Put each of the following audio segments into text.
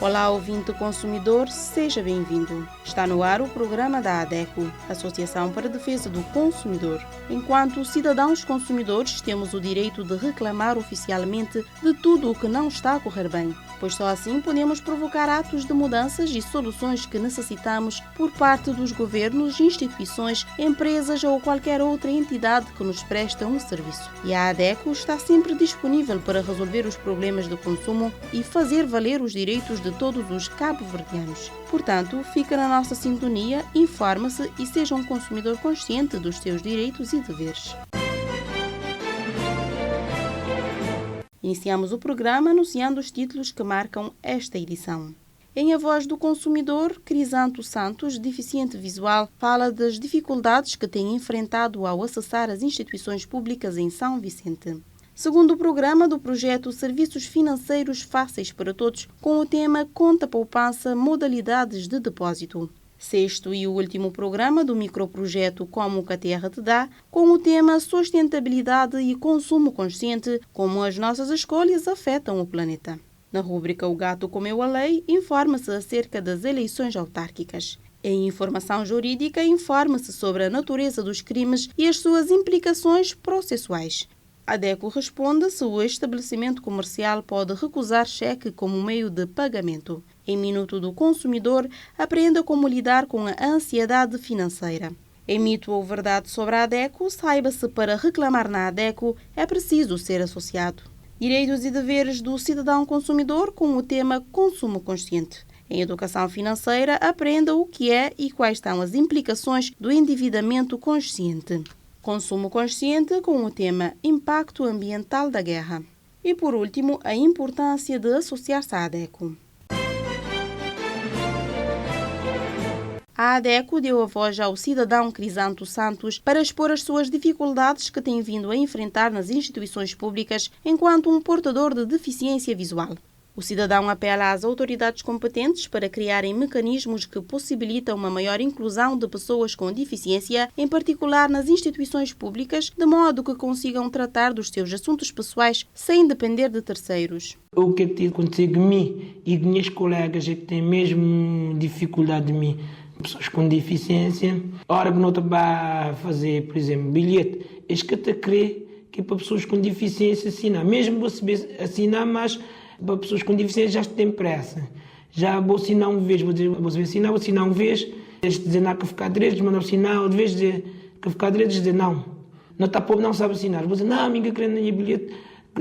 Olá, ouvinte consumidor, seja bem-vindo. Está no ar o programa da ADECO, Associação para a Defesa do Consumidor. Enquanto cidadãos consumidores, temos o direito de reclamar oficialmente de tudo o que não está a correr bem, pois só assim podemos provocar atos de mudanças e soluções que necessitamos por parte dos governos, instituições, empresas ou qualquer outra entidade que nos presta um serviço. E a ADECO está sempre disponível para resolver os problemas do consumo e fazer valer os direitos de todos os cabo-verdianos. Portanto, fica na nossa sintonia, informe-se e seja um consumidor consciente dos seus direitos e deveres. Iniciamos o programa anunciando os títulos que marcam esta edição. Em A Voz do Consumidor, Crisanto Santos, deficiente visual, fala das dificuldades que tem enfrentado ao acessar as instituições públicas em São Vicente. Segundo o programa do projeto Serviços Financeiros Fáceis para Todos, com o tema Conta Poupança, Modalidades de Depósito. Sexto e último programa do microprojeto Como que a Terra te dá, com o tema Sustentabilidade e Consumo Consciente, como as nossas escolhas afetam o planeta. Na rúbrica O Gato Comeu a Lei, informa-se acerca das eleições autárquicas. Em informação jurídica, informa-se sobre a natureza dos crimes e as suas implicações processuais. A ADECO responde se o estabelecimento comercial pode recusar cheque como meio de pagamento. Em Minuto do Consumidor, aprenda como lidar com a ansiedade financeira. Em Mito ou Verdade sobre a ADECO, saiba-se para reclamar na ADECO é preciso ser associado. Direitos e deveres do cidadão consumidor com o tema Consumo Consciente. Em Educação Financeira, aprenda o que é e quais são as implicações do endividamento consciente. Consumo Consciente com o tema Impacto Ambiental da Guerra. E, por último, a importância de associar-se à ADECO. A ADECO deu a voz ao cidadão Crisanto Santos para expor as suas dificuldades que tem vindo a enfrentar nas instituições públicas enquanto um portador de deficiência visual. O cidadão apela às autoridades competentes para criarem mecanismos que possibilitam uma maior inclusão de pessoas com deficiência, em particular nas instituições públicas, de modo que consigam tratar dos seus assuntos pessoais sem depender de terceiros. O que tem acontecido comigo e com minhas colegas é que têm mesmo dificuldade de mim, pessoas com deficiência, a hora que não está para fazer, por exemplo, bilhete, é que te crê que é para pessoas com deficiência assinar, mesmo você assinar, mas para pessoas com deficiência já tem pressa. Já vou assinar uma vez, vou assinar uma vez, dizer não que ficar direito, mandar assinar, de vez dizer que ficar direito, dizer não. Não está pobre, não sabe assinar. Vou dizer, não, amiga, querendo na bilhete,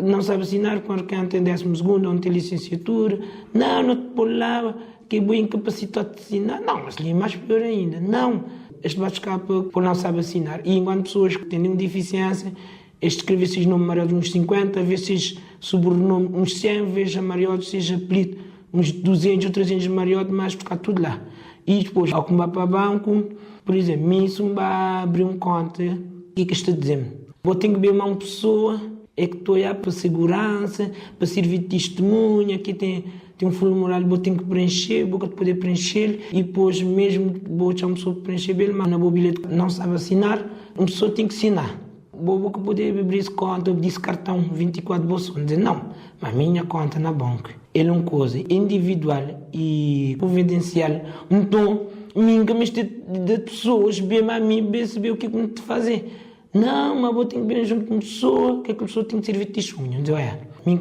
não sabe assinar, quando quem tem 12º, não tem licenciatura. Não te pôr lá, que é bem incapacitado de assinar. Não, mas ali é mais pior ainda. Não, este vai ficar por não sabe assinar. E enquanto pessoas que têm nenhuma deficiência, escrever esses nomes maiores uns 50, vezes sobrenome uns 100, vezes amariote, seja apelido uns 200 ou 300 amariote, mas ficar tudo lá. E depois, ao que vai para o banco, por exemplo, mim se me vai abrir uma conta, o que é que está dizendo? Vou ter que ver uma pessoa, é que estou aí para segurança, para servir de testemunha, aqui tem um formulário, vou ter que preencher, vou poder preencher, e depois mesmo vou deixar uma pessoa preencher ele, mas na bilhete não sabe assinar, uma pessoa tem que assinar. Vou poder abrir essa conta, abrir esse cartão 24 bolsões. Dizer, não, mas minha conta na banca é uma coisa individual e confidencial. Então, mas de pessoas, bem a mim, bem saber o que é que me te fazer. Não, mas vou ter que ver junto com uma pessoa, que a pessoa tem que servir de testemunha.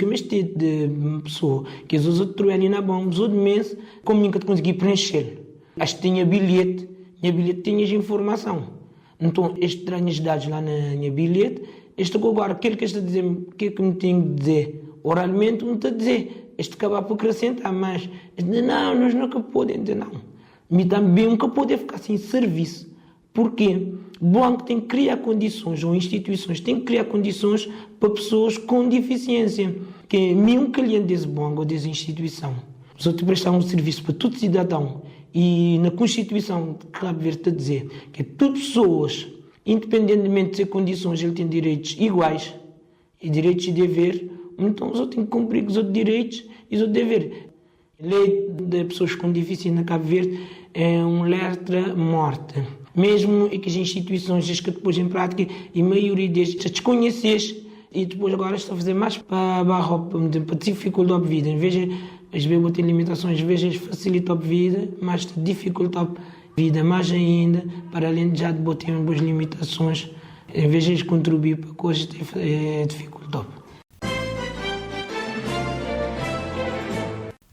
Mas de uma pessoa que as outras trabalham na banca, os outros meses, como nunca consegui preencher. Acho que tinha bilhete tinha informação. Então, estes três dados lá na minha bilhete, agora, aquilo que está a dizer, o que é que me tem de dizer? Oralmente, me está a dizer. Acabar por acrescentar, mas não, nós nunca podemos dizer não. Me também nunca pode ficar sem serviço. Porquê? O banco tem que criar condições, ou instituições têm que criar condições para pessoas com deficiência. Que é mesmo cliente desse banco ou dessa instituição. Os outros prestam um serviço para todo cidadão. E na Constituição de Cabo Verde está a dizer que todas as pessoas, independentemente de ser condições, ele tem direitos iguais e direitos e deveres, então os outros têm que cumprir os outros direitos e os outros deveres. A lei das pessoas com deficiência na Cabo Verde é uma letra morta. Mesmo que as instituições que depois em prática e a maioria destes desconheces e depois agora estão a fazer mais para a dificuldade de vida. Em vez de Às vezes tem limitações, às vezes facilita a vida, mas dificulta a vida mais ainda, para além de já ter boas limitações, em vez de contribuir para coisas, dificulta.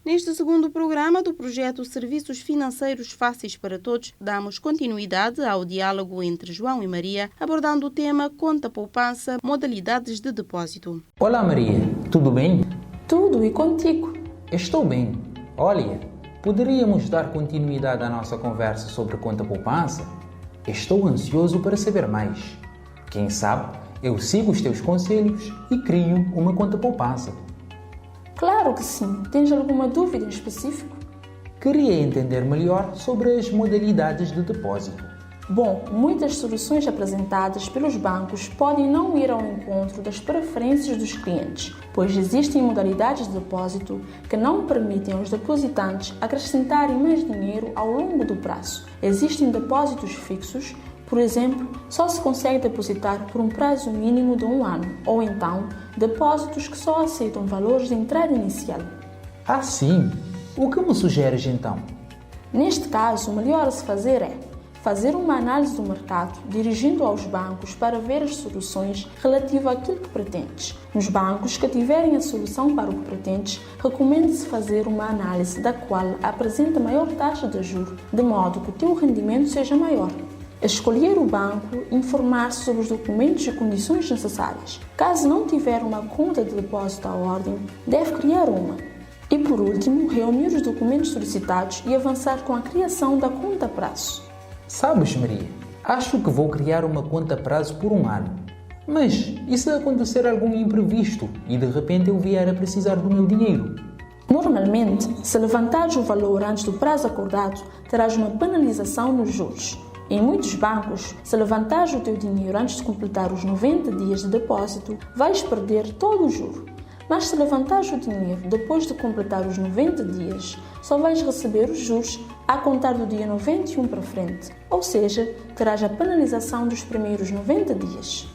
Neste segundo programa do projeto Serviços Financeiros Fáceis para Todos, damos continuidade ao diálogo entre João e Maria, abordando o tema Conta Poupança, modalidades de depósito. Olá Maria, tudo bem? Tudo e contigo? Estou bem. Olha, poderíamos dar continuidade à nossa conversa sobre conta poupança? Estou ansioso para saber mais. Quem sabe, eu sigo os teus conselhos e crio uma conta poupança. Claro que sim. Tens alguma dúvida em específico? Queria entender melhor sobre as modalidades de depósito. Bom, muitas soluções apresentadas pelos bancos podem não ir ao encontro das preferências dos clientes, pois existem modalidades de depósito que não permitem aos depositantes acrescentarem mais dinheiro ao longo do prazo. Existem depósitos fixos, por exemplo, só se consegue depositar por um prazo mínimo de 1 ano, ou então, depósitos que só aceitam valores de entrada inicial. Ah, sim? O que me sugeres então? Neste caso, o melhor a se fazer é fazer uma análise do mercado, dirigindo aos bancos para ver as soluções relativas àquilo que pretendes. Nos bancos que tiverem a solução para o que pretendes, recomenda-se fazer uma análise da qual apresenta maior taxa de juros, de modo que o teu rendimento seja maior. Escolher o banco, informar-se sobre os documentos e condições necessárias. Caso não tiver uma conta de depósito à ordem, deve criar uma. E por último, reunir os documentos solicitados e avançar com a criação da conta a prazo. Sabes, Maria, acho que vou criar uma conta a prazo por 1 ano. Mas e se acontecer algum imprevisto e de repente eu vier a precisar do meu dinheiro? Normalmente, se levantares o valor antes do prazo acordado, terás uma penalização nos juros. Em muitos bancos, se levantares o teu dinheiro antes de completar os 90 dias de depósito, vais perder todo o juro. Mas se levantares o dinheiro depois de completar os 90 dias, só vais receber os juros a contar do dia 91 para frente, ou seja, terás a penalização dos primeiros 90 dias.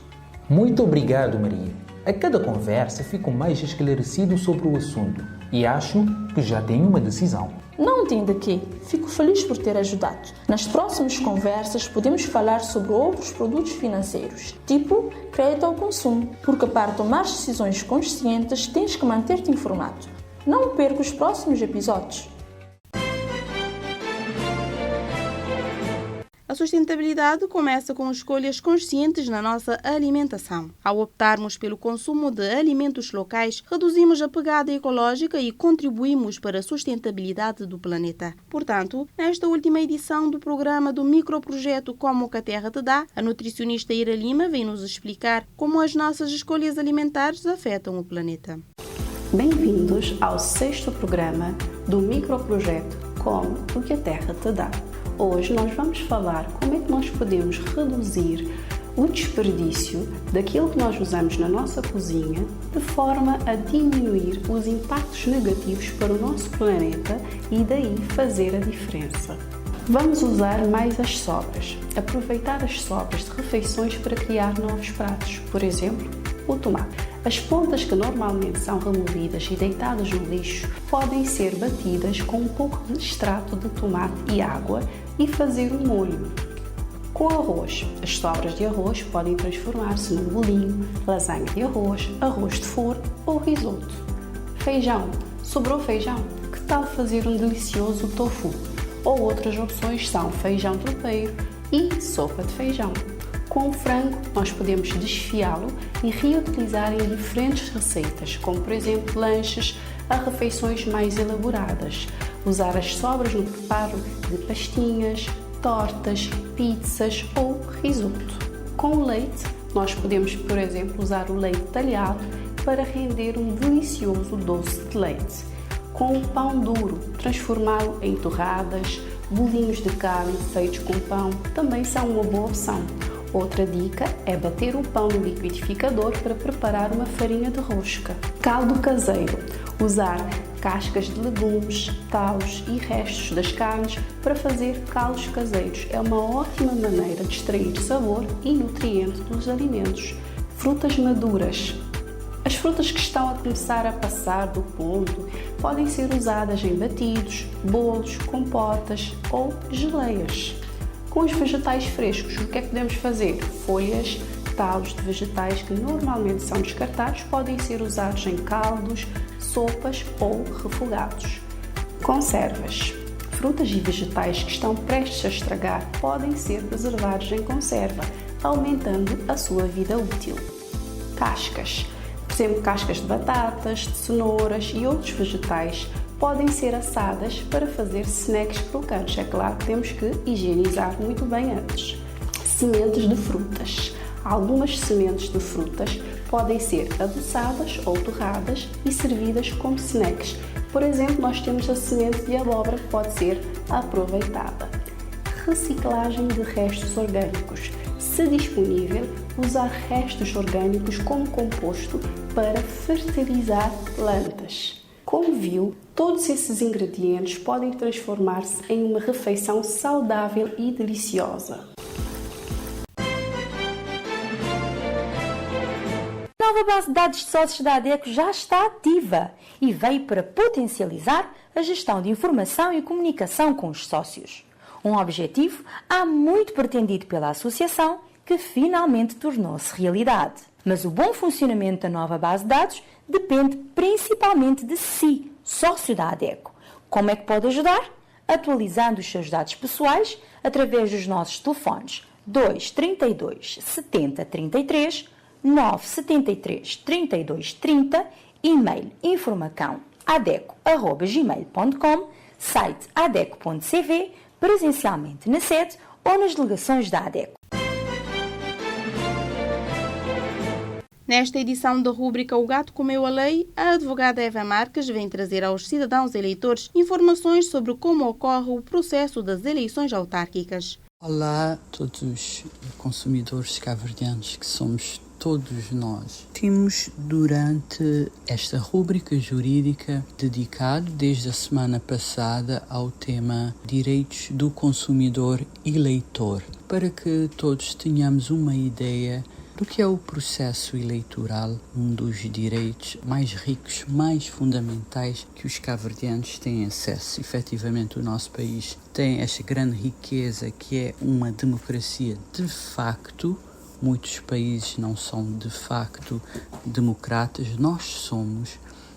Muito obrigado, Maria. A cada conversa fico mais esclarecido sobre o assunto e acho que já tenho uma decisão. Não tem de quê. Fico feliz por ter ajudado. Nas próximas conversas podemos falar sobre outros produtos financeiros, tipo crédito ao consumo, porque para tomar decisões conscientes tens que manter-te informado. Não perca os próximos episódios. A sustentabilidade começa com escolhas conscientes na nossa alimentação. Ao optarmos pelo consumo de alimentos locais, reduzimos a pegada ecológica e contribuímos para a sustentabilidade do planeta. Portanto, nesta última edição do programa do microprojeto Como que a Terra te dá, a nutricionista Ira Lima vem nos explicar como as nossas escolhas alimentares afetam o planeta. Bem-vindos ao 6º programa do microprojeto Como o que a Terra te dá. Hoje nós vamos falar como é que nós podemos reduzir o desperdício daquilo que nós usamos na nossa cozinha de forma a diminuir os impactos negativos para o nosso planeta e daí fazer a diferença. Vamos usar mais as sobras, aproveitar as sobras de refeições para criar novos pratos, por exemplo, o tomate. As pontas que normalmente são removidas e deitadas no lixo podem ser batidas com um pouco de extrato de tomate e água e fazer um molho. Com arroz, as sobras de arroz podem transformar-se num bolinho, lasanha de arroz, arroz de forno ou risoto. Feijão, sobrou feijão? Que tal fazer um delicioso tofu? Ou outras opções são feijão tropeiro e sopa de feijão. Com o frango, nós podemos desfiá-lo e reutilizar em diferentes receitas, como por exemplo lanches a refeições mais elaboradas. Usar as sobras no preparo de pastinhas, tortas, pizzas ou risoto. Com o leite, nós podemos, por exemplo, usar o leite talhado para render um delicioso doce de leite. Com o pão duro, transformá-lo em torradas, bolinhos de carne feitos com pão também são uma boa opção. Outra dica é bater o pão no liquidificador para preparar uma farinha de rosca. Caldo caseiro. Usar cascas de legumes, talos e restos das carnes para fazer caldos caseiros. É uma ótima maneira de extrair sabor e nutriente dos alimentos. Frutas maduras. As frutas que estão a começar a passar do ponto podem ser usadas em batidos, bolos, compotas ou geleias. Com os vegetais frescos, o que é que podemos fazer? Folhas, talos de vegetais que normalmente são descartados podem ser usados em caldos, sopas ou refogados. Conservas. Frutas e vegetais que estão prestes a estragar podem ser preservados em conserva, aumentando a sua vida útil. Cascas. Por exemplo, cascas de batatas, de cenouras e outros vegetais podem ser assadas para fazer snacks crocantes. É claro que temos que higienizar muito bem antes. Sementes de frutas. Algumas sementes de frutas podem ser adoçadas ou torradas e servidas como snacks. Por exemplo, nós temos a semente de abóbora que pode ser aproveitada. Reciclagem de restos orgânicos. Se disponível, usar restos orgânicos como composto para fertilizar plantas. Como viu, todos esses ingredientes podem transformar-se em uma refeição saudável e deliciosa. A nova base de dados de sócios da ADECO já está ativa e veio para potencializar a gestão de informação e comunicação com os sócios. Um objetivo há muito pretendido pela associação que finalmente tornou-se realidade. Mas o bom funcionamento da nova base de dados depende principalmente de si, sócio da ADECO. Como é que pode ajudar? Atualizando os seus dados pessoais através dos nossos telefones 232 70 33, 973 32 30, e-mail informacão@adeco@gmail.com, site adeco.cv, presencialmente na sede ou nas delegações da ADECO. Nesta edição da rúbrica O Gato Comeu a Lei, a advogada Eva Marques vem trazer aos cidadãos eleitores informações sobre como ocorre o processo das eleições autárquicas. Olá a todos os consumidores cabo-verdianos que somos todos nós. Temos durante esta rúbrica jurídica dedicado desde a semana passada ao tema Direitos do Consumidor Eleitor, para que todos tenhamos uma ideia do que é o processo eleitoral, um dos direitos mais ricos, mais fundamentais que os cabo-verdianos têm acesso. Efetivamente, o nosso país tem esta grande riqueza que é uma democracia de facto. Muitos países não são de facto democratas,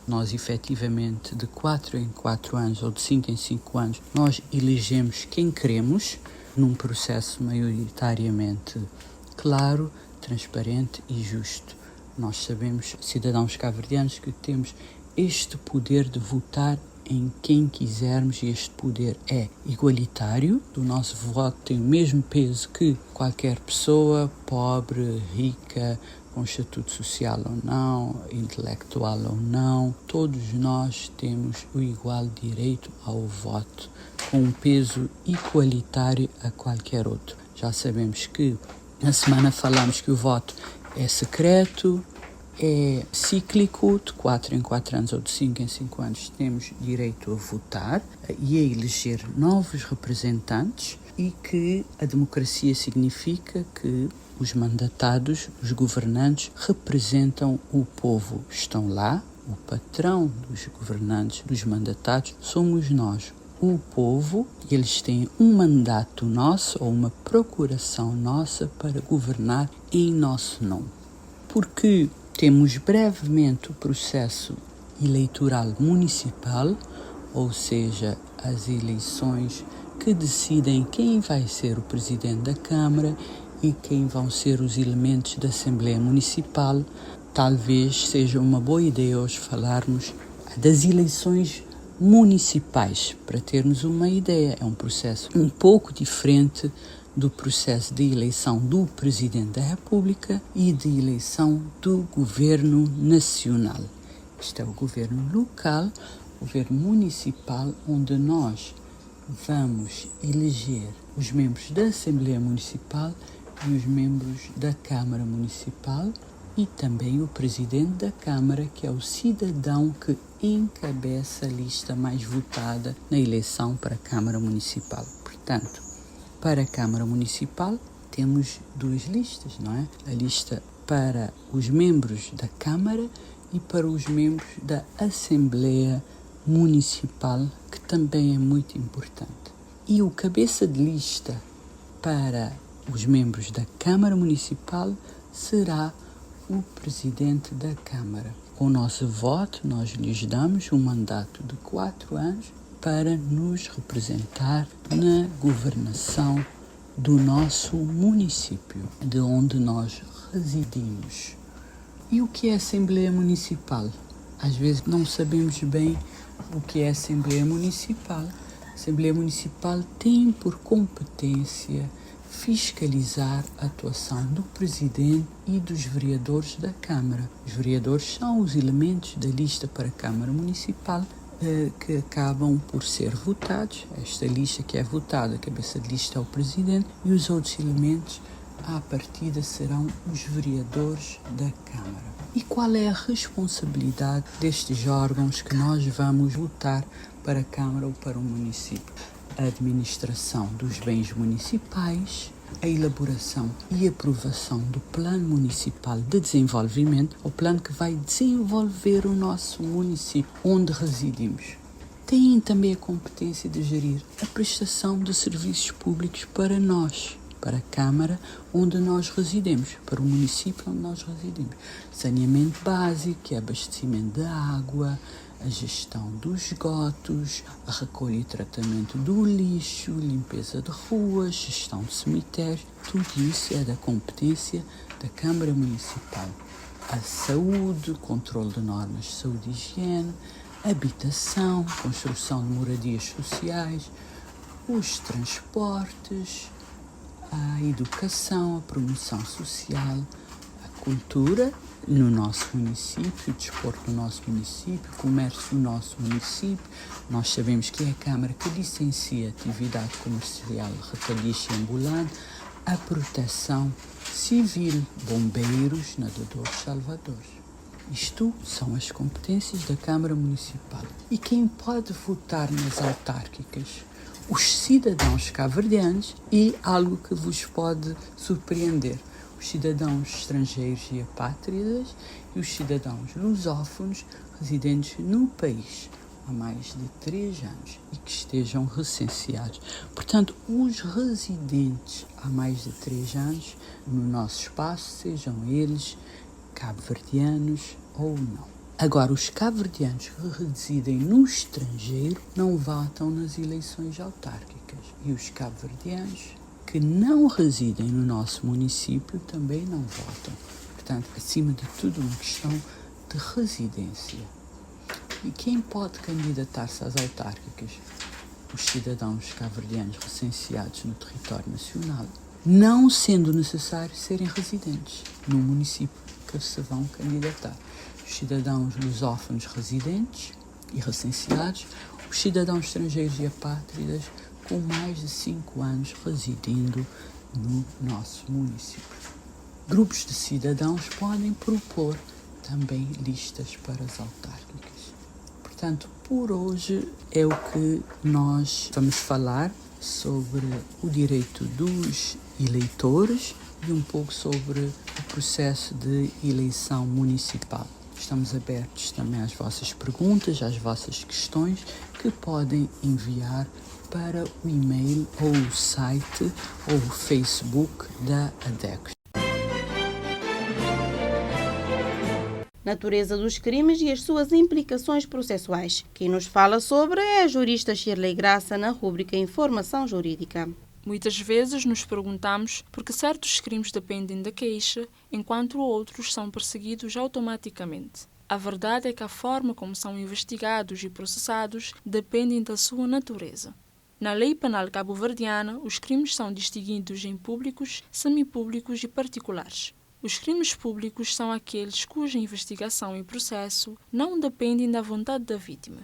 nós efetivamente de 4 em 4 anos ou de 5 em 5 anos, nós elegemos quem queremos num processo maioritariamente claro, transparente e justo. Nós sabemos, cidadãos cabo-verdianos, que temos este poder de votar em quem quisermos e este poder é igualitário. O nosso voto tem o mesmo peso que qualquer pessoa, pobre, rica, com estatuto social ou não, intelectual ou não. Todos nós temos o igual direito ao voto, com um peso igualitário a qualquer outro. Já sabemos que na semana falamos que o voto é secreto, é cíclico, de 4 em 4 anos ou de 5 em 5 anos temos direito a votar e a eleger novos representantes, e que a democracia significa que os mandatados, os governantes, representam o povo. Estão lá, o patrão dos governantes, dos mandatados, somos nós, o povo, e eles têm um mandato nosso ou uma procuração nossa para governar em nosso nome. Porque temos brevemente o processo eleitoral municipal, ou seja, as eleições que decidem quem vai ser o presidente da Câmara e quem vão ser os elementos da Assembleia Municipal. Talvez seja uma boa ideia hoje falarmos das eleições municipais, para termos uma ideia. É um processo um pouco diferente do processo de eleição do Presidente da República e de eleição do Governo Nacional. Este é o governo local, o governo municipal, onde nós vamos eleger os membros da Assembleia Municipal e os membros da Câmara Municipal e também o Presidente da Câmara, que é o cidadão que encabeça a lista mais votada na eleição para a Câmara Municipal. Portanto, para a Câmara Municipal temos duas listas, não é? A lista para os membros da Câmara e para os membros da Assembleia municipal, que também é muito importante. E o cabeça de lista para os membros da Câmara Municipal será o Presidente da Câmara. Com o nosso voto, nós lhes damos um mandato de 4 anos para nos representar na governação do nosso município, de onde nós residimos. E o que é Assembleia Municipal? Às vezes não sabemos bem o que é Assembleia Municipal. A Assembleia Municipal tem por competência fiscalizar a atuação do Presidente e dos vereadores da Câmara. Os vereadores são os elementos da lista para a Câmara Municipal que acabam por ser votados. Esta lista que é votada, a cabeça de lista é o Presidente, e os outros elementos, à partida, serão os vereadores da Câmara. E qual é a responsabilidade destes órgãos que nós vamos votar para a Câmara ou para o município? A administração dos bens municipais, a elaboração e aprovação do Plano Municipal de Desenvolvimento, o plano que vai desenvolver o nosso município onde residimos. Têm também a competência de gerir a prestação de serviços públicos para nós, para a Câmara onde nós residimos, para o município onde nós residimos. Saneamento básico, que é abastecimento de água, a gestão dos esgotos, a recolha e tratamento do lixo, limpeza de ruas, gestão de cemitérios, tudo isso é da competência da Câmara Municipal. A saúde, controle de normas de saúde e higiene, habitação, construção de moradias sociais, os transportes, a educação, a promoção social, a cultura no nosso município, o desporto no nosso município, o comércio no nosso município. Nós sabemos que é a Câmara que licencia atividade comercial, retalhista e ambulante, a proteção civil, bombeiros, nadadores, salvadores. Isto são as competências da Câmara Municipal. E quem pode votar nas autárquicas? Os cidadãos cabo-verdianos, e algo que vos pode surpreender, os cidadãos estrangeiros e apátridas e os cidadãos lusófonos residentes no país há mais de 3 anos e que estejam recenseados. Portanto, os residentes há mais de 3 anos no nosso espaço, sejam eles cabo-verdianos ou não. Agora, os cabo-verdianos que residem no estrangeiro não votam nas eleições autárquicas e os cabo-verdianos que não residem no nosso município também não votam. Portanto, acima de tudo, uma questão de residência. E quem pode candidatar-se às autárquicas? Os cidadãos cabo-verdianos recenseados no território nacional, não sendo necessário serem residentes no município que se vão candidatar. Os cidadãos lusófonos residentes e recenseados, os cidadãos estrangeiros e apátridas com mais de 5 anos residindo no nosso município. Grupos de cidadãos podem propor também listas para as autárquicas. Portanto, por hoje é o que nós vamos falar sobre o direito dos eleitores e um pouco sobre o processo de eleição municipal. Estamos abertos também às vossas perguntas, às vossas questões, que podem enviar para o e-mail ou o site ou o Facebook da ADECO. Natureza dos crimes e as suas implicações processuais. Quem nos fala sobre é a jurista Shirley Graça na rúbrica Informação Jurídica. Muitas vezes nos perguntamos por que certos crimes dependem da queixa, enquanto outros são perseguidos automaticamente. A verdade é que a forma como são investigados e processados dependem da sua natureza. Na lei penal cabo-verdiana, os crimes são distinguidos em públicos, semipúblicos e particulares. Os crimes públicos são aqueles cuja investigação e processo não dependem da vontade da vítima.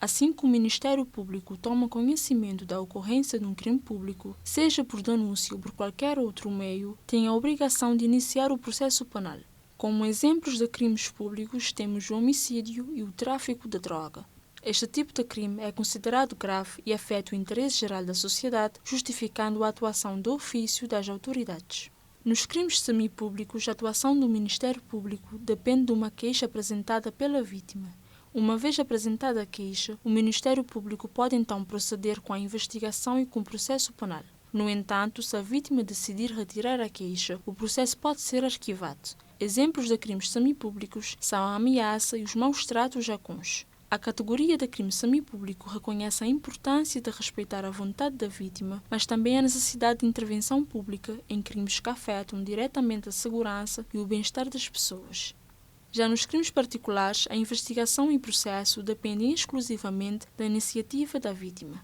Assim que o Ministério Público toma conhecimento da ocorrência de um crime público, seja por denúncia ou por qualquer outro meio, tem a obrigação de iniciar o processo penal. Como exemplos de crimes públicos temos o homicídio e o tráfico de droga. Este tipo de crime é considerado grave e afeta o interesse geral da sociedade, justificando a atuação do ofício das autoridades. Nos crimes semipúblicos, a atuação do Ministério Público depende de uma queixa apresentada pela vítima. Uma vez apresentada a queixa, o Ministério Público pode então proceder com a investigação e com o processo penal. No entanto, se a vítima decidir retirar a queixa, o processo pode ser arquivado. Exemplos de crimes semipúblicos são a ameaça e os maus-tratos a cônjuge. A categoria de crime semipúblico reconhece a importância de respeitar a vontade da vítima, mas também a necessidade de intervenção pública em crimes que afetam diretamente a segurança e o bem-estar das pessoas. Já nos crimes particulares, a investigação e o processo dependem exclusivamente da iniciativa da vítima.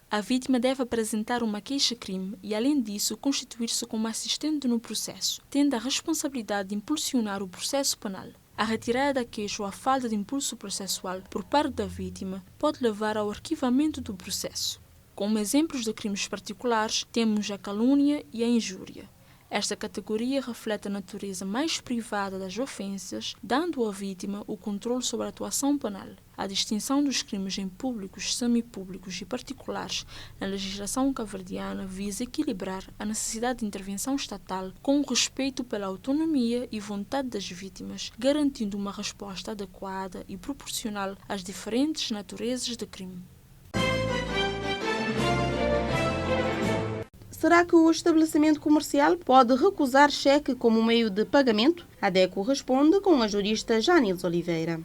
A vítima deve apresentar uma queixa-crime e, além disso, constituir-se como assistente no processo, tendo a responsabilidade de impulsionar o processo penal. A retirada da queixa ou a falta de impulso processual por parte da vítima pode levar ao arquivamento do processo. Como exemplos de crimes particulares, temos a calúnia e a injúria. Esta categoria reflete a natureza mais privada das ofensas, dando à vítima o controle sobre a atuação penal. A distinção dos crimes em públicos, semipúblicos e particulares na legislação cabo-verdiana visa equilibrar a necessidade de intervenção estatal com o respeito pela autonomia e vontade das vítimas, garantindo uma resposta adequada e proporcional às diferentes naturezas de crime. Será que o estabelecimento comercial pode recusar cheque como meio de pagamento? A DECO responde com a jurista Janils Oliveira.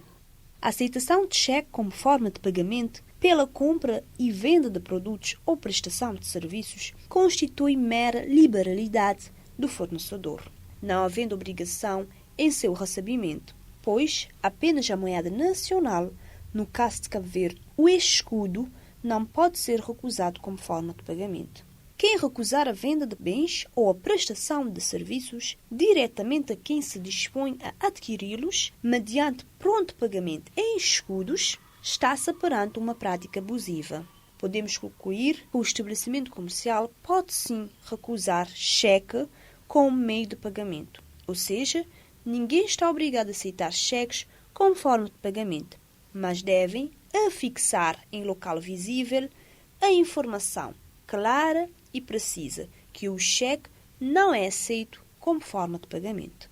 A aceitação de cheque como forma de pagamento pela compra e venda de produtos ou prestação de serviços constitui mera liberalidade do fornecedor, não havendo obrigação em seu recebimento, pois apenas a moeda nacional, no caso de Cabo Verde, o escudo, não pode ser recusado como forma de pagamento. Quem recusar a venda de bens ou a prestação de serviços diretamente a quem se dispõe a adquiri-los, mediante pronto pagamento em escudos, está-se perante uma prática abusiva. Podemos concluir que o estabelecimento comercial pode sim recusar cheque como meio de pagamento, ou seja, ninguém está obrigado a aceitar cheques como forma de pagamento, mas devem afixar em local visível a informação clara e precisa que o cheque não é aceito como forma de pagamento.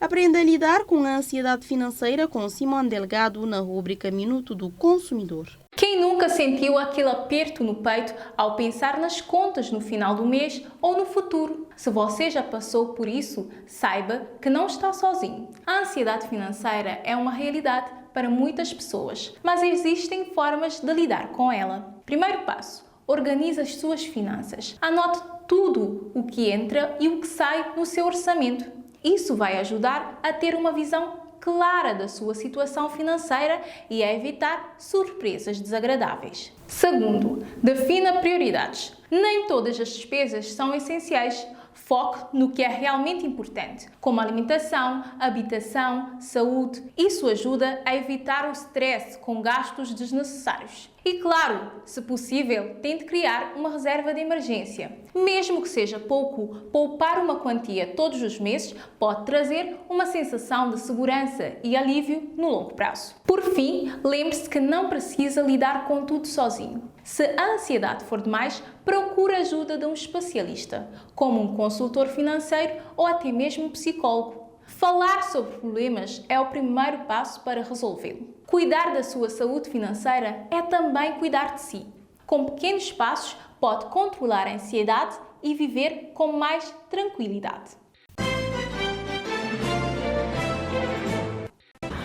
Aprenda a lidar com a ansiedade financeira com Simone Delgado na rúbrica Minuto do Consumidor. Quem nunca sentiu aquele aperto no peito ao pensar nas contas no final do mês ou no futuro? Se você já passou por isso, saiba que não está sozinho. A ansiedade financeira é uma realidade para muitas pessoas, mas existem formas de lidar com ela. Primeiro passo: organize as suas finanças. Anote tudo o que entra e o que sai no seu orçamento. Isso vai ajudar a ter uma visão clara da sua situação financeira e a evitar surpresas desagradáveis. Segundo, defina prioridades. Nem todas as despesas são essenciais. Foque no que é realmente importante, como alimentação, habitação, saúde. Isso ajuda a evitar o stress com gastos desnecessários. E claro, se possível, tente criar uma reserva de emergência. Mesmo que seja pouco, poupar uma quantia todos os meses pode trazer uma sensação de segurança e alívio no longo prazo. Por fim, lembre-se que não precisa lidar com tudo sozinho. Se a ansiedade for demais, procure a ajuda de um especialista, como um consultor financeiro ou até mesmo um psicólogo. Falar sobre problemas é o primeiro passo para resolvê-lo. Cuidar da sua saúde financeira é também cuidar de si. Com pequenos passos, pode controlar a ansiedade e viver com mais tranquilidade.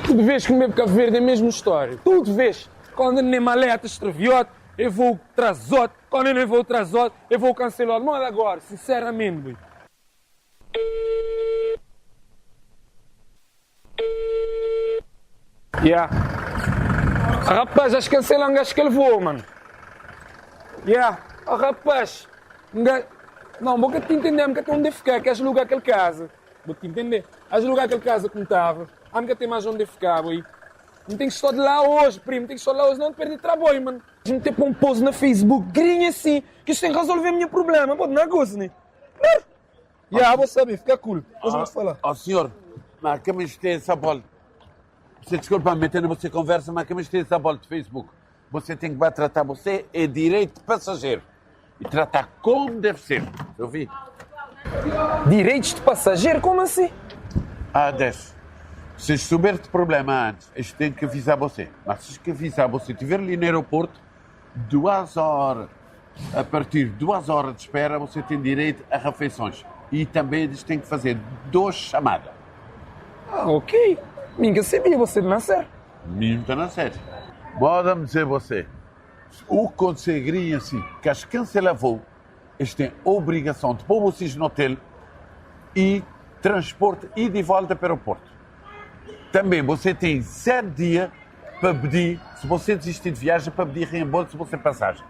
Tudo vês que o meu Cabo Verde é a mesma história. Tudo vês. Quando eu nem maleta extraviote, eu vou trazote. Quando eu nem vou trazote, eu vou cancelar. Manda agora, sinceramente, boy. Yeah. Rapaz, acho que cancelam gajo que ele voa, mano. Yeah. Rapaz. Não, vou te entender, porque onde ficar, queres alugar aquele casa. Vou te entender. Vais alugar aquele casa como estava. A nunca tem mais onde ficar, boy. Não tem que estar de lá hoje, primo. Tem que estar de lá hoje, não te perder trabalho, mano. A gente tem que pôr um post na Facebook, grinha assim, que isso tem que resolver o meu problema. Pô, não é coisa, né? Yeah, vou saber, fica cool. Depois vamos falar. Ó, senhor, mas que me tem essa bola? Você desculpa me meter você conversa, mas que me tem essa bola de Facebook? Você tem que tratar você é direito de passageiro. E tratar como deve ser. Eu vi. Direitos de passageiro? Como assim? Ah, desce. Se souber de problema antes, isto tem que avisar você. Mas se que avisar você estiver ali no aeroporto, 2 horas, a partir de 2 horas de espera, você tem direito a refeições. E também eles têm que fazer 2 chamadas. Ok. Ninguém sabia você de nascer. Mesmo está na série. Bora-me dizer você, o conseguiria assim, que as cancelam voo, eles têm obrigação de pôr vocês no hotel e transporte e de volta para o aeroporto. Também você tem 7 dias para pedir, se você desistir de viagem, para pedir reembolso se você passagem.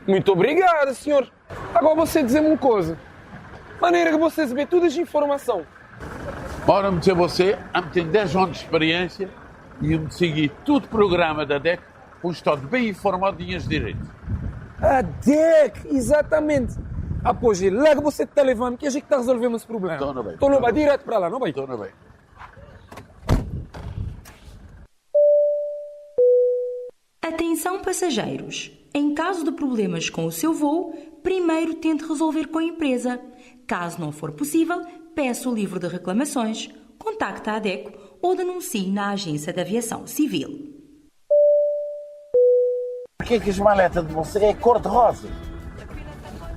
Muito obrigado, senhor. Agora você dizer-me uma coisa. Maneira que você receber toda essa informação. Bora-me dizer você, tem 10 anos de experiência e eu me segui todo o programa da DEC, pois estou bem informado de minhas direitos. A DEC, exatamente. Pois, logo você está levando, que a gente está resolvendo esse problema. Estou no bem. Estou no bem, direto para lá, não bem? Estou no bem. Atenção passageiros! Em caso de problemas com o seu voo, primeiro tente resolver com a empresa. Caso não for possível, peça o livro de reclamações, contacte a ADECO ou denuncie na Agência de Aviação Civil. Por que as maletas de você é cor-de-rosa?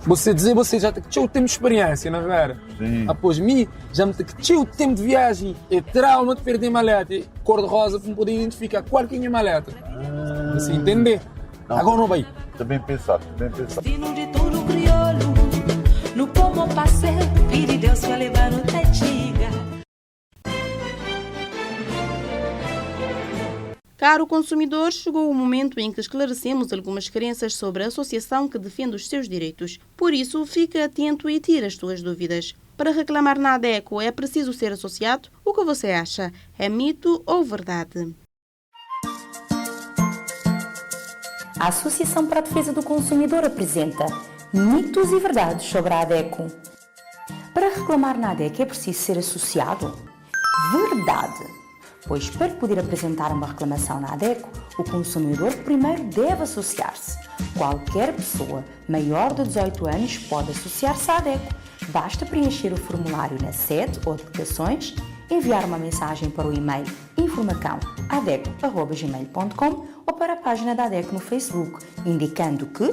Você dizer, você já tem o tempo de experiência, não é? Sim. Após mim, já me tem o tempo de viagem e trauma de perder maleta. Cor-de-rosa para me poder identificar qual que é a minha maleta. Você entender? Não. Agora não vai. Está bem pensado, bem pensado. De todo crioulo, no como passeio, filho de Deus vai levar no tetiga. Caro consumidor, chegou o momento em que esclarecemos algumas crenças sobre a associação que defende os seus direitos. Por isso, fique atento e tire as suas dúvidas. Para reclamar na ADECO é preciso ser associado? O que você acha? É mito ou verdade? A Associação para a Defesa do Consumidor apresenta mitos e verdades sobre a ADECO. Para reclamar na ADECO é preciso ser associado? Verdade! Pois para poder apresentar uma reclamação na ADECO, o consumidor primeiro deve associar-se. Qualquer pessoa maior de 18 anos pode associar-se à ADECO. Basta preencher o formulário na sede ou delegações, enviar uma mensagem para o e-mail informacãoadeco@gmail.com ou para a página da ADECO no Facebook, indicando que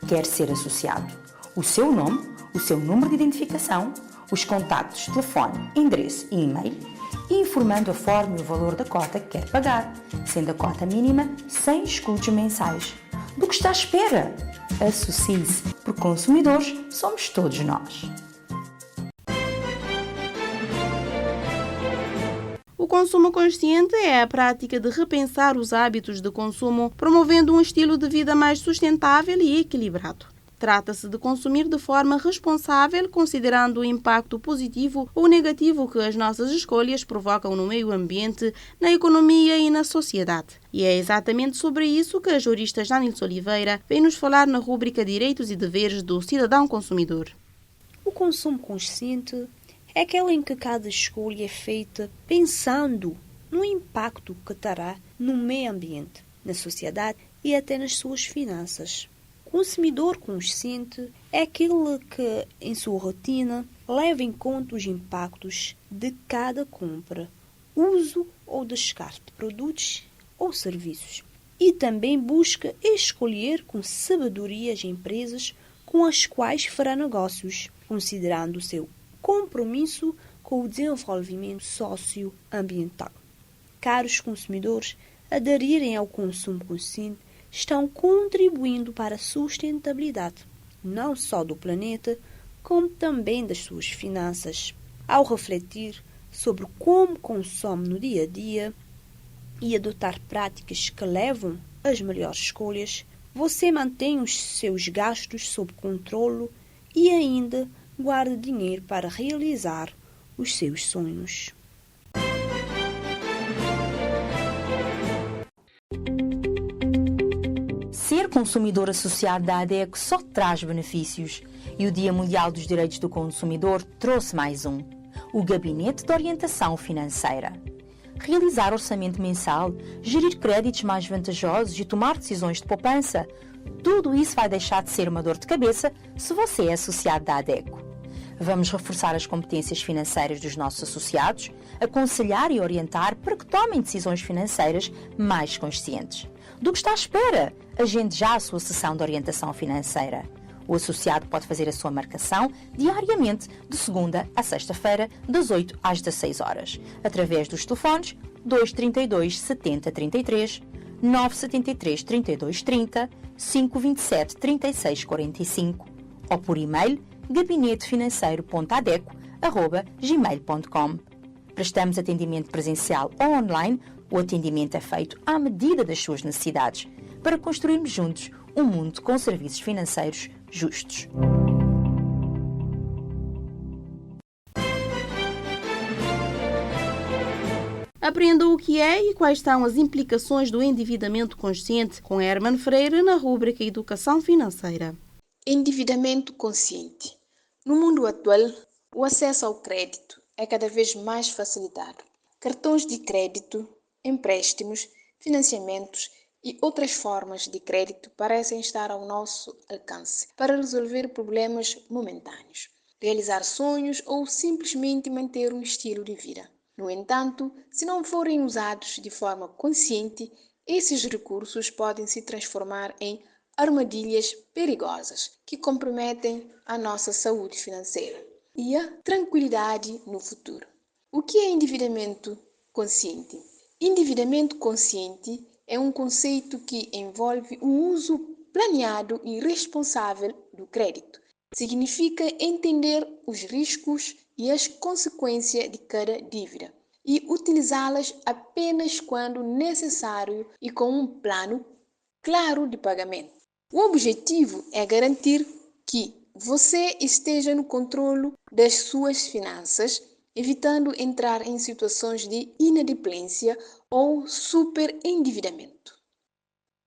quer ser associado. O seu nome, o seu número de identificação, os contactos, telefone, endereço e e-mail, e informando a forma e o valor da cota que quer pagar, sendo a cota mínima 100 escudos mensais. Do que está à espera? Associe-se, porque consumidores somos todos nós. O consumo consciente é a prática de repensar os hábitos de consumo, promovendo um estilo de vida mais sustentável e equilibrado. Trata-se de consumir de forma responsável, considerando o impacto positivo ou negativo que as nossas escolhas provocam no meio ambiente, na economia e na sociedade. E é exatamente sobre isso que a jurista Janilce Oliveira vem nos falar na rúbrica Direitos e Deveres do Cidadão Consumidor. O consumo consciente é aquele em que cada escolha é feita pensando no impacto que terá no meio ambiente, na sociedade e até nas suas finanças. O consumidor consciente é aquele que, em sua rotina, leva em conta os impactos de cada compra, uso ou descarte de produtos ou serviços e também busca escolher com sabedoria as empresas com as quais fará negócios, considerando o seu compromisso com o desenvolvimento socioambiental. Caros consumidores, aderirem ao consumo consciente estão contribuindo para a sustentabilidade, não só do planeta, como também das suas finanças. Ao refletir sobre como consome no dia a dia e adotar práticas que levam às melhores escolhas, você mantém os seus gastos sob controle e ainda guarda dinheiro para realizar os seus sonhos. Ser consumidor associado da ADECO só traz benefícios e o Dia Mundial dos Direitos do Consumidor trouxe mais um: o Gabinete de Orientação Financeira. Realizar orçamento mensal, gerir créditos mais vantajosos e tomar decisões de poupança, tudo isso vai deixar de ser uma dor de cabeça se você é associado da ADECO. Vamos reforçar as competências financeiras dos nossos associados, aconselhar e orientar para que tomem decisões financeiras mais conscientes. Do que está à espera? Agende já a sua sessão de orientação financeira. O associado pode fazer a sua marcação diariamente, de segunda a sexta-feira, das 8 às 16 horas, através dos telefones 232 70 33, 973 32 30, 527 36 45 ou por e-mail gabinetefinanceiro.adeco@gmail.com. Prestamos atendimento presencial ou online. O atendimento é feito à medida das suas necessidades, para construirmos juntos um mundo com serviços financeiros justos. Aprenda o que é e quais são as implicações do endividamento consciente com Herman Freire na rúbrica Educação Financeira. Endividamento consciente. No mundo atual, o acesso ao crédito é cada vez mais facilitado. Cartões de crédito, empréstimos, financiamentos e outras formas de crédito parecem estar ao nosso alcance para resolver problemas momentâneos, realizar sonhos ou simplesmente manter um estilo de vida. No entanto, se não forem usados de forma consciente, esses recursos podem se transformar em armadilhas perigosas que comprometem a nossa saúde financeira e a tranquilidade no futuro. O que é endividamento consciente? Endividamento consciente é um conceito que envolve o uso planeado e responsável do crédito. Significa entender os riscos e as consequências de cada dívida e utilizá-las apenas quando necessário e com um plano claro de pagamento. O objetivo é garantir que você esteja no controle das suas finanças, evitando entrar em situações de inadimplência ou superendividamento.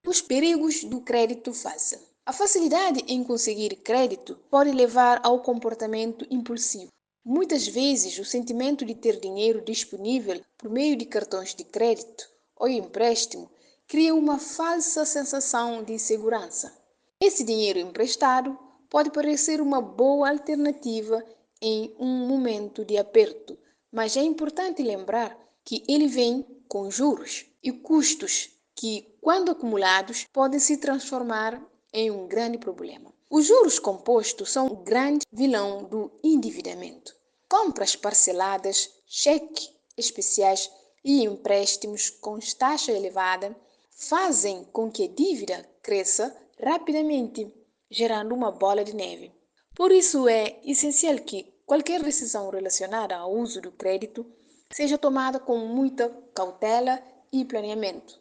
Os perigos do crédito fácil. A facilidade em conseguir crédito pode levar ao comportamento impulsivo. Muitas vezes, o sentimento de ter dinheiro disponível por meio de cartões de crédito ou empréstimo cria uma falsa sensação de segurança. Esse dinheiro emprestado pode parecer uma boa alternativa em um momento de aperto, mas é importante lembrar que ele vem com juros e custos que, quando acumulados, podem se transformar em um grande problema. Os juros compostos são o grande vilão do endividamento. Compras parceladas, cheques especiais e empréstimos com taxa elevada fazem com que a dívida cresça rapidamente, gerando uma bola de neve. Por isso é essencial que qualquer decisão relacionada ao uso do crédito seja tomada com muita cautela e planeamento.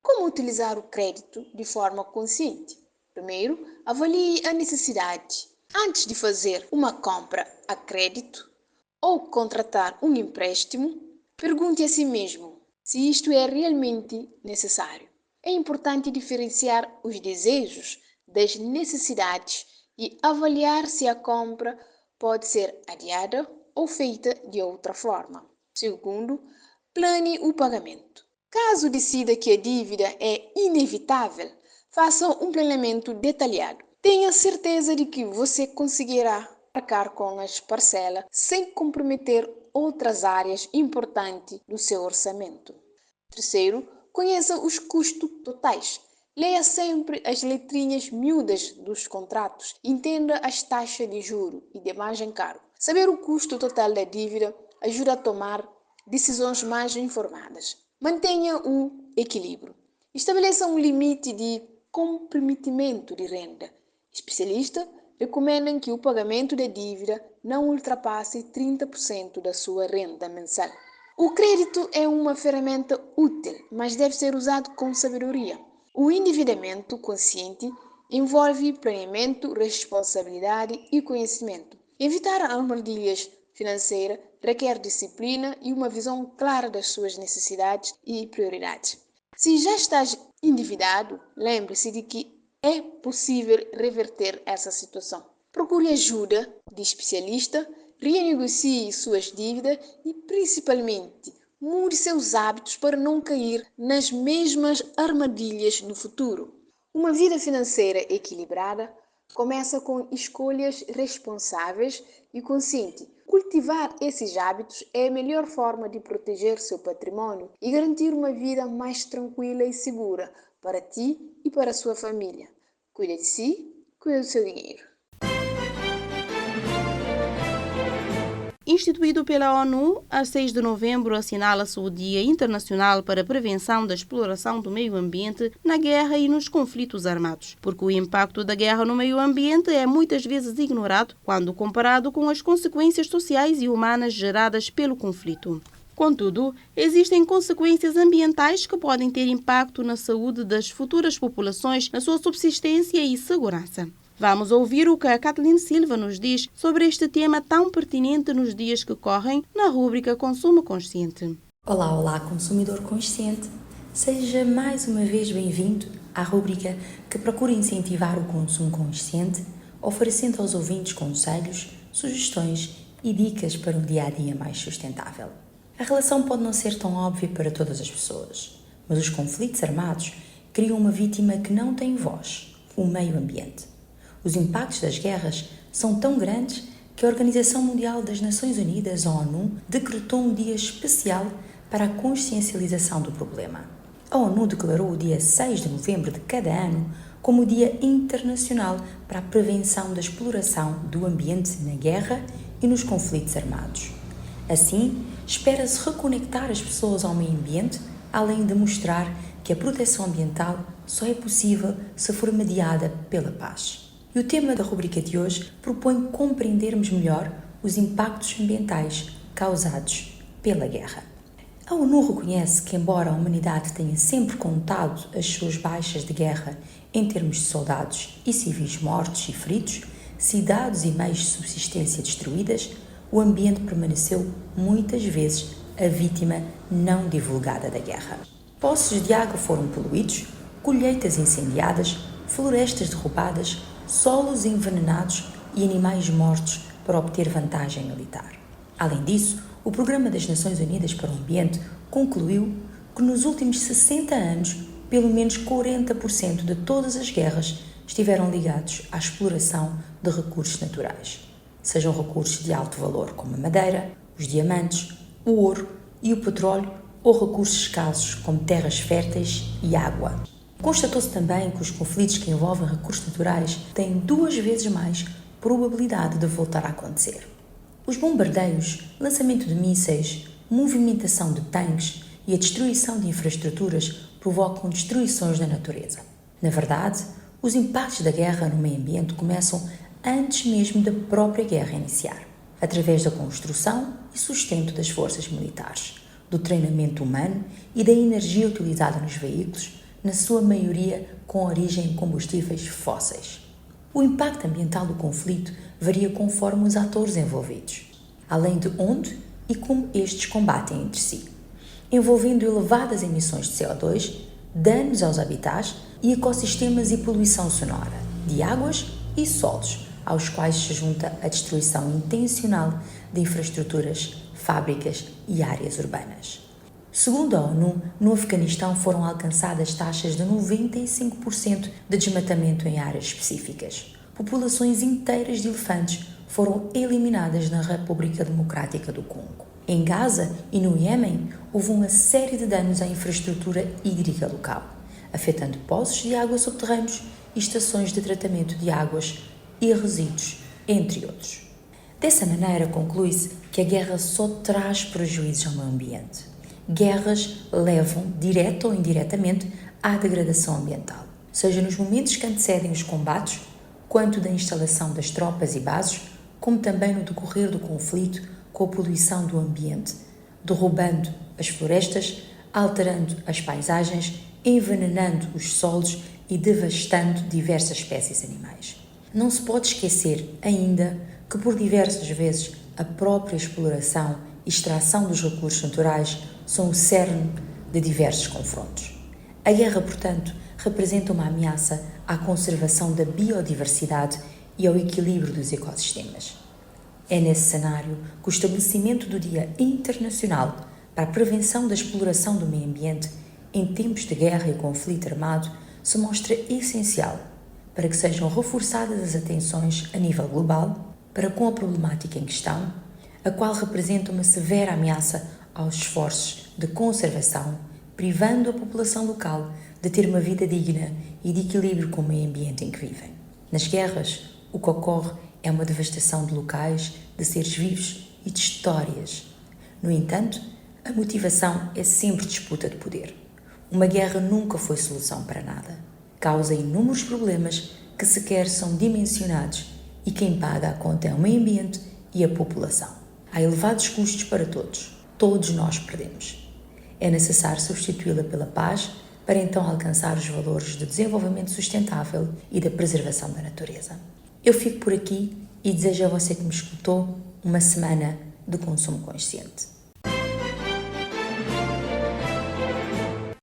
Como utilizar o crédito de forma consciente? Primeiro, avalie a necessidade. Antes de fazer uma compra a crédito ou contratar um empréstimo, pergunte a si mesmo se isto é realmente necessário. É importante diferenciar os desejos das necessidades e avaliar se a compra pode ser adiada ou feita de outra forma. Segundo, plane o pagamento. Caso decida que a dívida é inevitável, faça um planeamento detalhado. Tenha certeza de que você conseguirá arcar com as parcelas sem comprometer outras áreas importantes do seu orçamento. Terceiro, conheça os custos totais. Leia sempre as letrinhas miúdas dos contratos. Entenda as taxas de juros e demais encargos. Saber o custo total da dívida ajuda a tomar decisões mais informadas. Mantenha o equilíbrio. Estabeleça um limite de comprometimento de renda. Especialistas recomendam que o pagamento da dívida não ultrapasse 30% da sua renda mensal. O crédito é uma ferramenta útil, mas deve ser usado com sabedoria. O endividamento consciente envolve planeamento, responsabilidade e conhecimento. Evitar armadilhas financeiras requer disciplina e uma visão clara das suas necessidades e prioridades. Se já estás endividado, lembre-se de que é possível reverter essa situação. Procure ajuda de especialista, renegocie suas dívidas e, principalmente, mude seus hábitos para não cair nas mesmas armadilhas no futuro. Uma vida financeira equilibrada Começa com escolhas responsáveis e conscientes. Cultivar esses hábitos é a melhor forma de proteger seu patrimônio e garantir uma vida mais tranquila e segura para ti e para a sua família. Cuida de si, cuida do seu dinheiro. Instituído pela ONU, a 6 de novembro assinala-se o Dia Internacional para a Prevenção da Exploração do Meio Ambiente na guerra e nos conflitos armados, porque o impacto da guerra no meio ambiente é muitas vezes ignorado quando comparado com as consequências sociais e humanas geradas pelo conflito. Contudo, existem consequências ambientais que podem ter impacto na saúde das futuras populações, na sua subsistência e segurança. Vamos ouvir o que a Kathleen Silva nos diz sobre este tema tão pertinente nos dias que correm na rúbrica Consumo Consciente. Olá, consumidor consciente. Seja mais uma vez bem-vindo à rúbrica que procura incentivar o consumo consciente, oferecendo aos ouvintes conselhos, sugestões e dicas para um dia-a-dia mais sustentável. A relação pode não ser tão óbvia para todas as pessoas, mas os conflitos armados criam uma vítima que não tem voz, o meio ambiente. Os impactos das guerras são tão grandes que a Organização Mundial das Nações Unidas, a ONU, decretou um dia especial para a consciencialização do problema. A ONU declarou o dia 6 de novembro de cada ano como o Dia Internacional para a Prevenção da Exploração do Ambiente na Guerra e nos conflitos armados. Assim, espera-se reconectar as pessoas ao meio ambiente, além de mostrar que a proteção ambiental só é possível se for mediada pela paz. E o tema da rubrica de hoje propõe compreendermos melhor os impactos ambientais causados pela guerra. A ONU reconhece que, embora a humanidade tenha sempre contado as suas baixas de guerra em termos de soldados e civis mortos e feridos, cidades e meios de subsistência destruídas, o ambiente permaneceu muitas vezes a vítima não divulgada da guerra. Poços de água foram poluídos, colheitas incendiadas, florestas derrubadas, solos envenenados e animais mortos para obter vantagem militar. Além disso, o Programa das Nações Unidas para o Ambiente concluiu que nos últimos 60 anos, pelo menos 40% de todas as guerras estiveram ligados à exploração de recursos naturais, sejam recursos de alto valor como a madeira, os diamantes, o ouro e o petróleo, ou recursos escassos como terras férteis e água. Constatou-se também que os conflitos que envolvem recursos naturais têm 2 vezes mais probabilidade de voltar a acontecer. Os bombardeios, lançamento de mísseis, movimentação de tanques e a destruição de infraestruturas provocam destruições na natureza. Na verdade, os impactos da guerra no meio ambiente começam antes mesmo da própria guerra iniciar, através da construção e sustento das forças militares, do treinamento humano e da energia utilizada nos veículos, na sua maioria com origem em combustíveis fósseis. O impacto ambiental do conflito varia conforme os atores envolvidos, além de onde e como estes combatem entre si, envolvendo elevadas emissões de CO2, danos aos habitats e ecossistemas e poluição sonora, de águas e solos, aos quais se junta a destruição intencional de infraestruturas, fábricas e áreas urbanas. Segundo a ONU, no Afeganistão foram alcançadas taxas de 95% de desmatamento em áreas específicas. Populações inteiras de elefantes foram eliminadas na República Democrática do Congo. Em Gaza e no Iêmen, houve uma série de danos à infraestrutura hídrica local, afetando poços de água subterrâneos e estações de tratamento de águas e resíduos, entre outros. Dessa maneira, conclui-se que a guerra só traz prejuízos ao meio ambiente. Guerras levam, direta ou indiretamente, à degradação ambiental, seja nos momentos que antecedem os combates, quanto da instalação das tropas e bases, como também no decorrer do conflito com a poluição do ambiente, derrubando as florestas, alterando as paisagens, envenenando os solos e devastando diversas espécies animais. Não se pode esquecer, ainda, que por diversas vezes a própria exploração e extração dos recursos naturais são o cerne de diversos confrontos. A guerra, portanto, representa uma ameaça à conservação da biodiversidade e ao equilíbrio dos ecossistemas. É nesse cenário que o estabelecimento do Dia Internacional para a Prevenção da Exploração do Meio Ambiente em tempos de guerra e conflito armado se mostra essencial para que sejam reforçadas as atenções a nível global para com a problemática em questão, a qual representa uma severa ameaça aos esforços de conservação, privando a população local de ter uma vida digna e de equilíbrio com o meio ambiente em que vivem. Nas guerras, o que ocorre é uma devastação de locais, de seres vivos e de histórias. No entanto, a motivação é sempre disputa de poder. Uma guerra nunca foi solução para nada. Causa inúmeros problemas que sequer são dimensionados e quem paga a conta é o meio ambiente e a população. Há elevados custos para todos. Todos nós perdemos. É necessário substituí-la pela paz para então alcançar os valores de desenvolvimento sustentável e da preservação da natureza. Eu fico por aqui e desejo a você que me escutou uma semana de consumo consciente.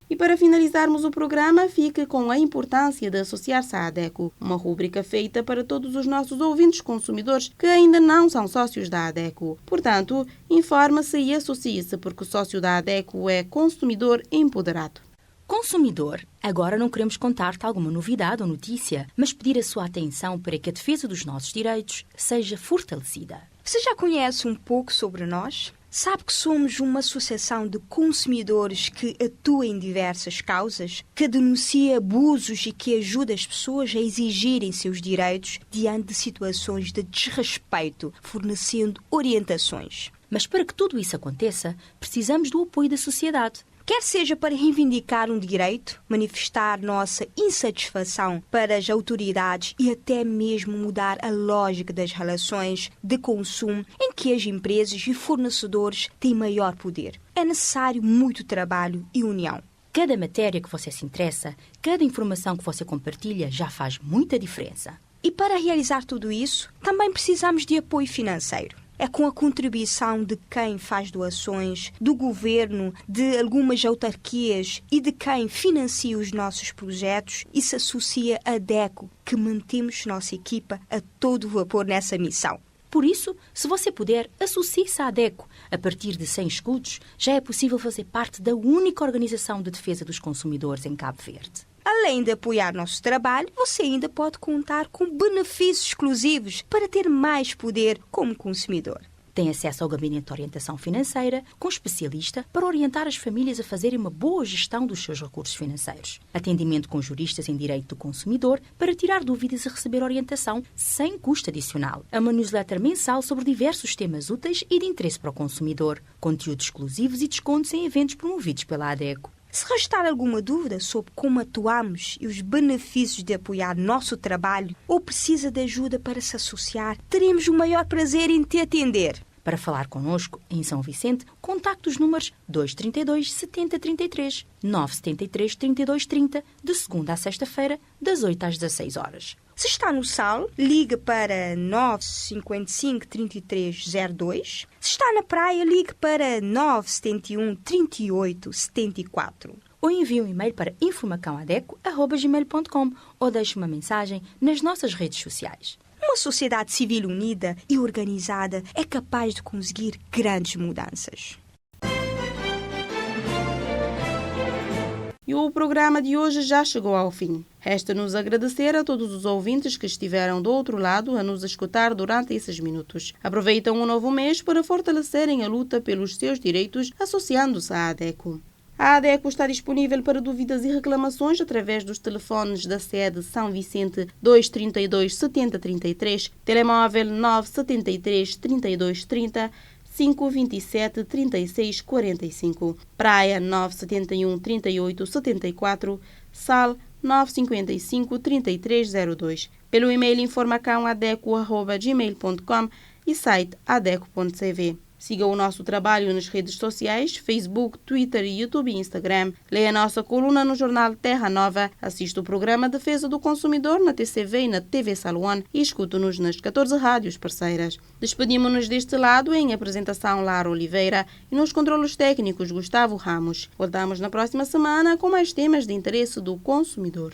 E para finalizarmos o programa, fique com a importância de associar-se à ADECO, uma rúbrica feita para todos os nossos ouvintes consumidores que ainda não são sócios da ADECO. Portanto, informe-se e associe-se, porque o sócio da ADECO é consumidor empoderado. Consumidor, agora não queremos contar-te alguma novidade ou notícia, mas pedir a sua atenção para que a defesa dos nossos direitos seja fortalecida. Você já conhece um pouco sobre nós? Sabe que somos uma associação de consumidores que atua em diversas causas, que denuncia abusos e que ajuda as pessoas a exigirem seus direitos diante de situações de desrespeito, fornecendo orientações. Mas para que tudo isso aconteça, precisamos do apoio da sociedade. Quer seja para reivindicar um direito, manifestar nossa insatisfação para as autoridades e até mesmo mudar a lógica das relações de consumo em que as empresas e fornecedores têm maior poder. É necessário muito trabalho e união. Cada matéria que você se interessa, cada informação que você compartilha já faz muita diferença. E para realizar tudo isso, também precisamos de apoio financeiro. É com a contribuição de quem faz doações, do governo, de algumas autarquias e de quem financia os nossos projetos e se associa à ADECO, que mantemos nossa equipa a todo vapor nessa missão. Por isso, se você puder, associe-se à ADECO. A partir de 100 escudos, já é possível fazer parte da única organização de defesa dos consumidores em Cabo Verde. Além de apoiar nosso trabalho, você ainda pode contar com benefícios exclusivos para ter mais poder como consumidor. Tem acesso ao Gabinete de Orientação Financeira, com especialista para orientar as famílias a fazerem uma boa gestão dos seus recursos financeiros. Atendimento com juristas em direito do consumidor para tirar dúvidas e receber orientação sem custo adicional. Uma newsletter mensal sobre diversos temas úteis e de interesse para o consumidor. Conteúdos exclusivos e descontos em eventos promovidos pela ADECO. Se restar alguma dúvida sobre como atuamos e os benefícios de apoiar nosso trabalho ou precisa de ajuda para se associar, teremos o maior prazer em te atender. Para falar connosco, em São Vicente, contacte os números 232 70 33, 973 32 30, de segunda a sexta-feira, das 8 às 16 horas. Se está no Sal, ligue para 955 3302. Se está na praia, ligue para 971 38 74. Ou envie um e-mail para informacãoadeco@gmail.com ou deixe uma mensagem nas nossas redes sociais. Uma sociedade civil unida e organizada é capaz de conseguir grandes mudanças. E o programa de hoje já chegou ao fim. Resta-nos agradecer a todos os ouvintes que estiveram do outro lado a nos escutar durante esses minutos. Aproveitam um novo mês para fortalecerem a luta pelos seus direitos associando-se à ADECO. A ADECO está disponível para dúvidas e reclamações através dos telefones da sede São Vicente 232 70 33, telemóvel 973 32 30, 527 36 45, Praia 971 38 74, Sal 955 3302, pelo e-mail informacãoadeco@gmail.com e site adeco.cv. Siga o nosso trabalho nas redes sociais, Facebook, Twitter, YouTube e Instagram. Leia a nossa coluna no jornal Terra Nova. Assista o programa Defesa do Consumidor na TCV e na TV Saluan e escute-nos nas 14 rádios parceiras. Despedimos-nos deste lado em apresentação Lara Oliveira e nos controlos técnicos Gustavo Ramos. Voltamos na próxima semana com mais temas de interesse do consumidor.